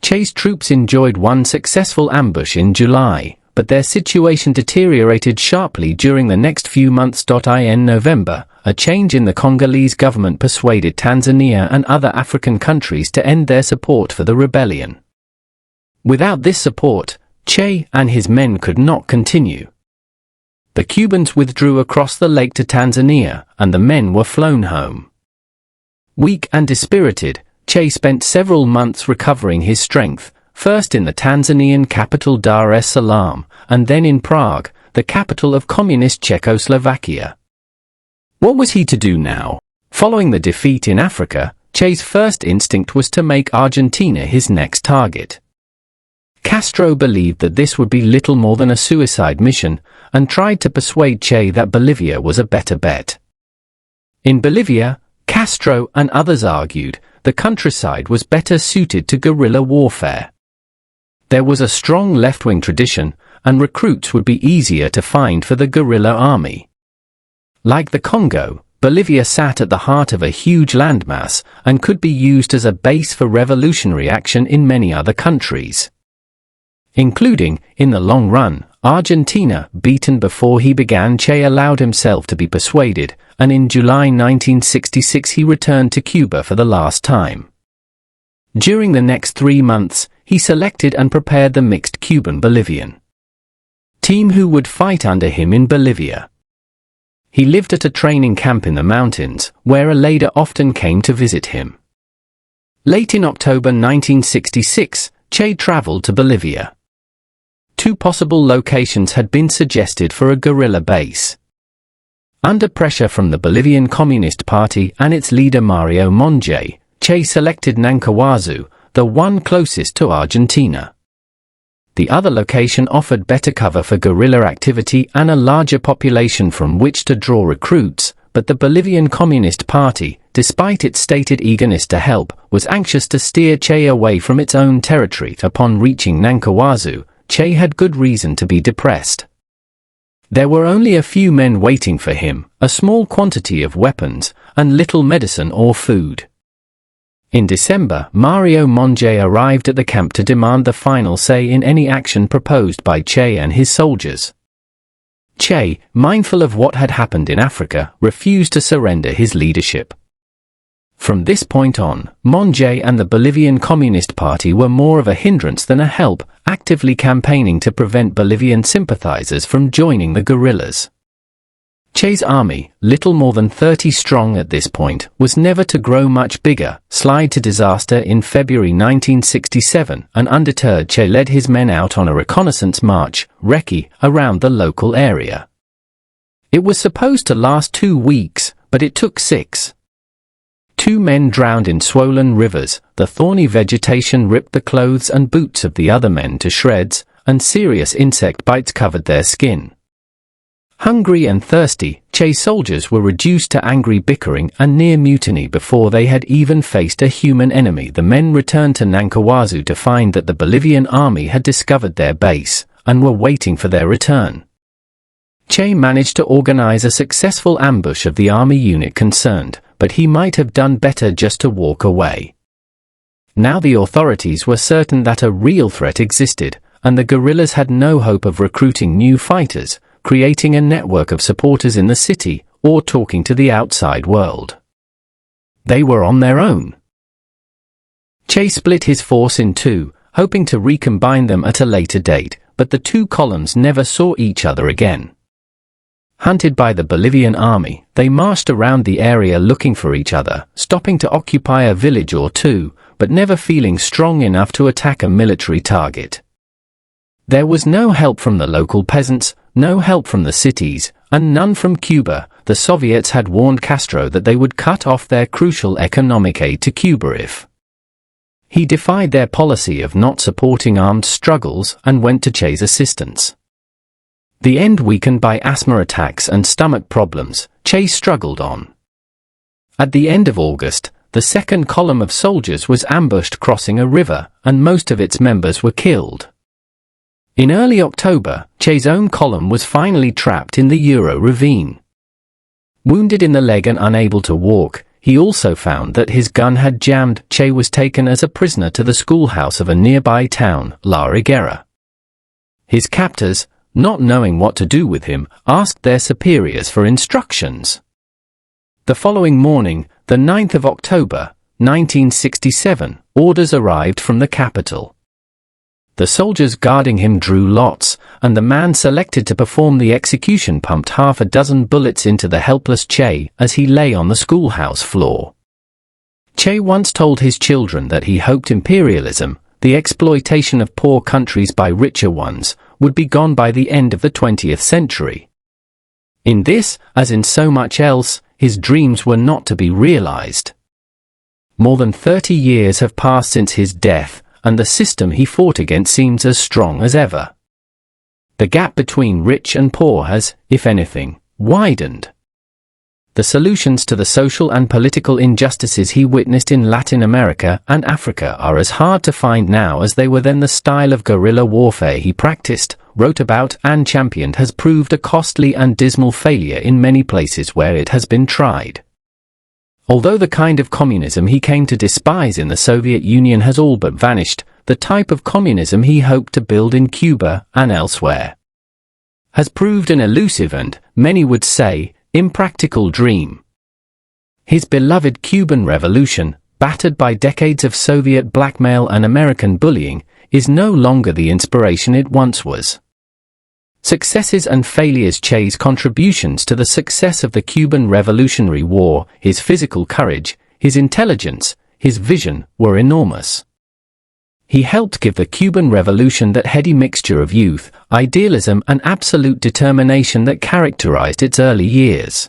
Speaker 1: Che's troops enjoyed one successful ambush in July, but their situation deteriorated sharply during the next few months. In November, a change in the Congolese government persuaded Tanzania and other African countries to end their support for the rebellion. Without this support, Che and his men could not continue. The Cubans withdrew across the lake to Tanzania, and the men were flown home. Weak and dispirited, Che spent several months recovering his strength, first in the Tanzanian capital Dar es Salaam, and then in Prague, the capital of communist Czechoslovakia. What was he to do now? Following the defeat in Africa, Che's first instinct was to make Argentina his next target. Castro believed that this would be little more than a suicide mission, and tried to persuade Che that Bolivia was a better bet. In Bolivia, Castro and others argued, the countryside was better suited to guerrilla warfare. There was a strong left-wing tradition, and recruits would be easier to find for the guerrilla army. Like the Congo, Bolivia sat at the heart of a huge landmass, and could be used as a base for revolutionary action in many other countries, including, in the long run, Argentina. Beaten before he began, Che allowed himself to be persuaded, and in July 1966 he returned to Cuba for the last time. During the next 3 months, he selected and prepared the mixed Cuban-Bolivian team who would fight under him in Bolivia. He lived at a training camp in the mountains, where a leader often came to visit him. Late in October 1966, Che traveled to Bolivia. 2 possible locations had been suggested for a guerrilla base. Under pressure from the Bolivian Communist Party and its leader Mario Monge, Che selected Nankawazu, the one closest to Argentina. The other location offered better cover for guerrilla activity and a larger population from which to draw recruits, but the Bolivian Communist Party, despite its stated eagerness to help, was anxious to steer Che away from its own territory. Upon reaching Nankawazu, Che had good reason to be depressed. There were only a few men waiting for him, a small quantity of weapons, and little medicine or food. In December, Mario Monge arrived at the camp to demand the final say in any action proposed by Che and his soldiers. Che, mindful of what had happened in Africa, refused to surrender his leadership. From this point on, Monge and the Bolivian Communist Party were more of a hindrance than a help, actively campaigning to prevent Bolivian sympathizers from joining the guerrillas. Che's army, little more than 30 strong at this point, was never to grow much bigger, slide to disaster in February 1967, and undeterred Che led his men out on a reconnaissance march, recce, around the local area. It was supposed to last 2 weeks, but it took 6. 2 men drowned in swollen rivers, the thorny vegetation ripped the clothes and boots of the other men to shreds, and serious insect bites covered their skin. Hungry and thirsty, Che's soldiers were reduced to angry bickering and near mutiny before they had even faced a human enemy. The men returned to Nankawazu to find that the Bolivian army had discovered their base, and were waiting for their return. Che managed to organize a successful ambush of the army unit concerned, but he might have done better just to walk away. Now the authorities were certain that a real threat existed, and the guerrillas had no hope of recruiting new fighters, creating a network of supporters in the city, or talking to the outside world. They were on their own. Che split his force in 2, hoping to recombine them at a later date, but the 2 columns never saw each other again. Hunted by the Bolivian army, they marched around the area looking for each other, stopping to occupy a village or 2, but never feeling strong enough to attack a military target. There was no help from the local peasants, no help from the cities, and none from Cuba. The Soviets had warned Castro that they would cut off their crucial economic aid to Cuba if he defied their policy of not supporting armed struggles and went to Che's assistance. The end weakened by asthma attacks and stomach problems, Che struggled on. At the end of August, the second column of soldiers was ambushed crossing a river, and most of its members were killed. In early October, Che's own column was finally trapped in the Euro ravine. Wounded in the leg and unable to walk, he also found that his gun had jammed. Che was taken as a prisoner to the schoolhouse of a nearby town, La Higuera. His captors, not knowing what to do with him, asked their superiors for instructions. The following morning, the 9th of October, 1967, orders arrived from the capital. The soldiers guarding him drew lots, and the man selected to perform the execution pumped half a dozen bullets into the helpless Che as he lay on the schoolhouse floor. Che once told his children that he hoped imperialism, the exploitation of poor countries by richer ones, would be gone by the end of the 20th century. In this, as in so much else, his dreams were not to be realized. More than 30 years have passed since his death, and the system he fought against seems as strong as ever. The gap between rich and poor has, if anything, widened. The solutions to the social and political injustices he witnessed in Latin America and Africa are as hard to find now as they were then. The style of guerrilla warfare he practiced, wrote about and championed has proved a costly and dismal failure in many places where it has been tried. Although the kind of communism he came to despise in the Soviet Union has all but vanished, the type of communism he hoped to build in Cuba and elsewhere has proved an elusive and, many would say, impractical dream. His beloved Cuban Revolution, battered by decades of Soviet blackmail and American bullying, is no longer the inspiration it once was. Successes and failures. Che's contributions to the success of the Cuban Revolutionary War, his physical courage, his intelligence, his vision, were enormous. He helped give the Cuban Revolution that heady mixture of youth, idealism and absolute determination that characterized its early years.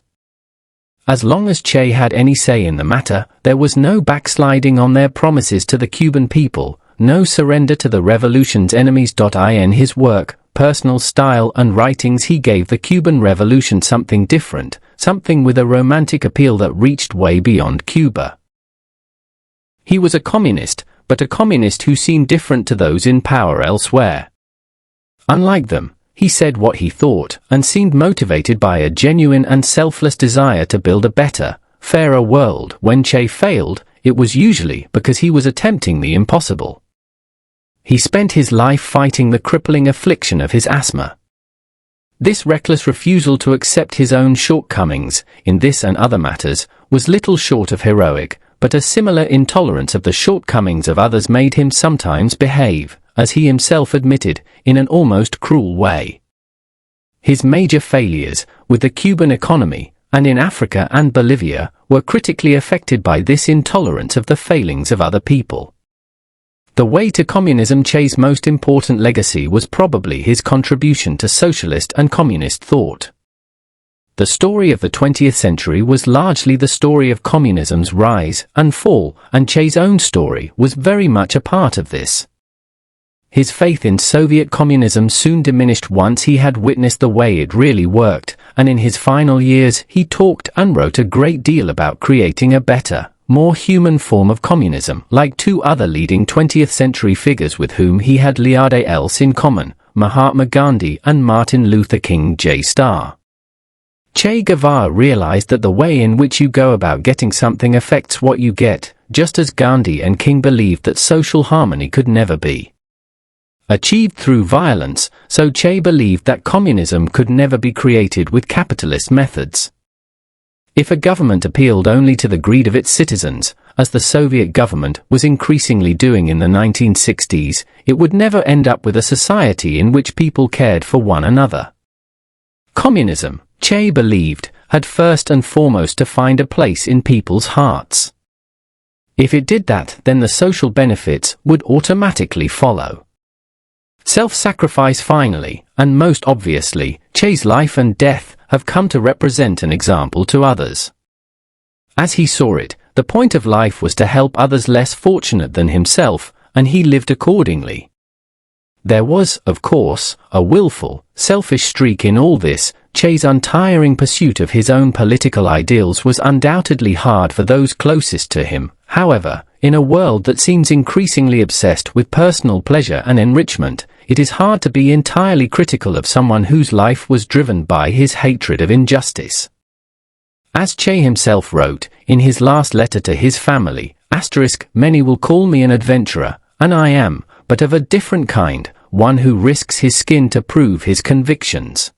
Speaker 1: As long as Che had any say in the matter, there was no backsliding on their promises to the Cuban people, no surrender to the revolution's enemies. In his work, personal style and writings he gave the Cuban Revolution something different, something with a romantic appeal that reached way beyond Cuba. He was a communist, but a communist who seemed different to those in power elsewhere. Unlike them, he said what he thought and seemed motivated by a genuine and selfless desire to build a better, fairer world. When Che failed, it was usually because he was attempting the impossible. He spent his life fighting the crippling affliction of his asthma. This reckless refusal to accept his own shortcomings, in this and other matters, was little short of heroic, but a similar intolerance of the shortcomings of others made him sometimes behave, as he himself admitted, in an almost cruel way. His major failures, with the Cuban economy, and in Africa and Bolivia, were critically affected by this intolerance of the failings of other people. The way to communism. Che's most important legacy was probably his contribution to socialist and communist thought. The story of the 20th century was largely the story of communism's rise and fall, and Che's own story was very much a part of this. His faith in Soviet communism soon diminished once he had witnessed the way it really worked, and in his final years he talked and wrote a great deal about creating a better, more human form of communism, like two other leading 20th century figures with whom he had little else in common, Mahatma Gandhi and Martin Luther King Jr. Che Guevara realized that the way in which you go about getting something affects what you get, just as Gandhi and King believed that social harmony could never be achieved through violence, so Che believed that communism could never be created with capitalist methods. If a government appealed only to the greed of its citizens, as the Soviet government was increasingly doing in the 1960s, it would never end up with a society in which people cared for one another. Communism, Che believed, had first and foremost to find a place in people's hearts. If it did that, then the social benefits would automatically follow. Self-sacrifice finally, and most obviously, Che's life and death have come to represent an example to others. As he saw it, the point of life was to help others less fortunate than himself, and he lived accordingly. There was, of course, a willful, selfish streak in all this. Che's untiring pursuit of his own political ideals was undoubtedly hard for those closest to him. However, in a world that seems increasingly obsessed with personal pleasure and enrichment, it is hard to be entirely critical of someone whose life was driven by his hatred of injustice. As Che himself wrote, in his last letter to his family, "Many will call me an adventurer, and I am, but of a different kind, one who risks his skin to prove his convictions."